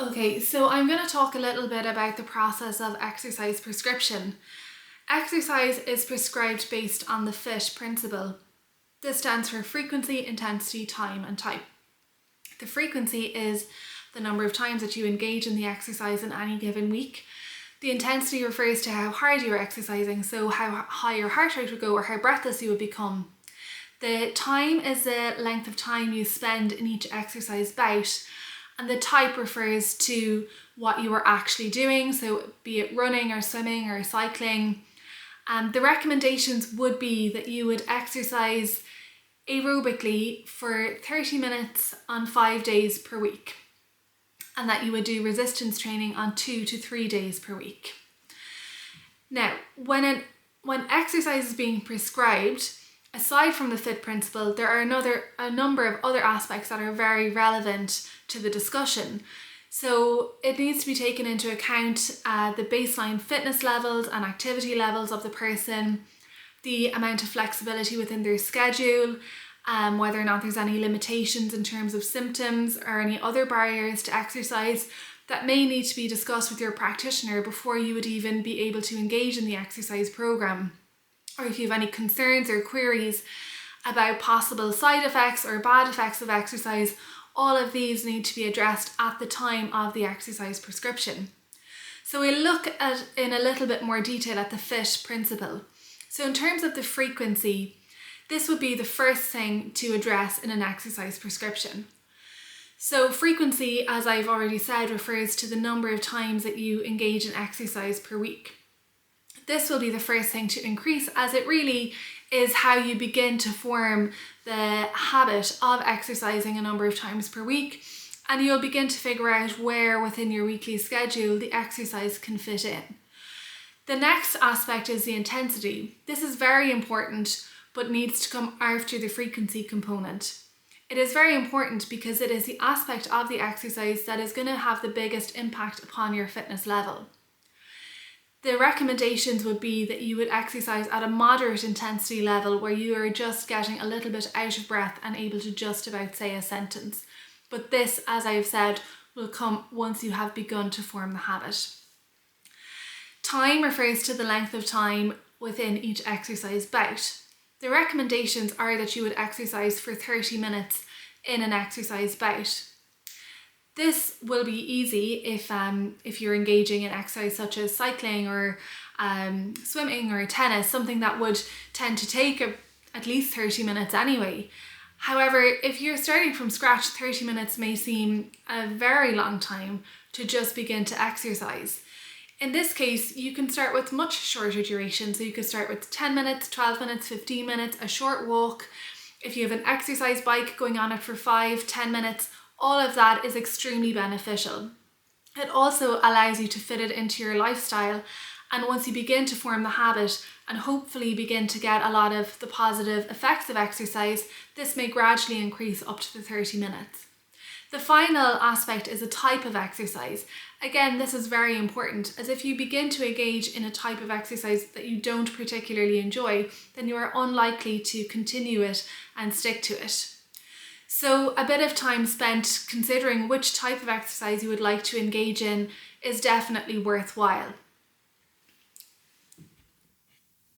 Okay, so I'm going to talk a little bit about the process of exercise prescription. Exercise is prescribed based on the FITT principle. This stands for frequency, intensity, time, and type. The frequency is the number of times that you engage in the exercise in any given week. The intensity refers to how hard you are exercising, so how high your heart rate would go or how breathless you would become. The time is the length of time you spend in each exercise bout, and the type refers to what you are actually doing, so be it running or swimming or cycling. The recommendations would be that you would exercise aerobically for 30 minutes on 5 days per week, and that you would do resistance training on 2 to 3 days per week. Now, when exercise is being prescribed, aside from the FITT principle, there are a number of other aspects that are very relevant to the discussion. So it needs to be taken into account the baseline fitness levels and activity levels of the person, the amount of flexibility within their schedule, whether or not there's any limitations in terms of symptoms or any other barriers to exercise that may need to be discussed with your practitioner before you would even be able to engage in the exercise program. Or if you have any concerns or queries about possible side effects or bad effects of exercise, all of these need to be addressed at the time of the exercise prescription. So we'll look at in a little bit more detail at the FITT principle. So in terms of the frequency, this would be the first thing to address in an exercise prescription. So frequency, as I've already said, refers to the number of times that you engage in exercise per week. This will be the first thing to increase, as it really is how you begin to form the habit of exercising a number of times per week, and you'll begin to figure out where within your weekly schedule the exercise can fit in. The next aspect is the intensity. This is very important, but needs to come after the frequency component. It is very important because it is the aspect of the exercise that is going to have the biggest impact upon your fitness level. The recommendations would be that you would exercise at a moderate intensity level where you are just getting a little bit out of breath and able to just about say a sentence. But this, as I've said, will come once you have begun to form the habit. Time refers to the length of time within each exercise bout. The recommendations are that you would exercise for 30 minutes in an exercise bout. This will be easy if you're engaging in exercise such as cycling or swimming or tennis, something that would tend to take at least 30 minutes anyway. However, if you're starting from scratch, 30 minutes may seem a very long time to just begin to exercise. In this case, you can start with much shorter duration. So you could start with 10 minutes, 12 minutes, 15 minutes, a short walk. If you have an exercise bike, going on it for 5-10 minutes, all of that is extremely beneficial. It also allows you to fit it into your lifestyle, and once you begin to form the habit and hopefully begin to get a lot of the positive effects of exercise, this may gradually increase up to the 30 minutes. The final aspect is a type of exercise. Again, this is very important, as if you begin to engage in a type of exercise that you don't particularly enjoy, then you are unlikely to continue it and stick to it. So a bit of time spent considering which type of exercise you would like to engage in is definitely worthwhile.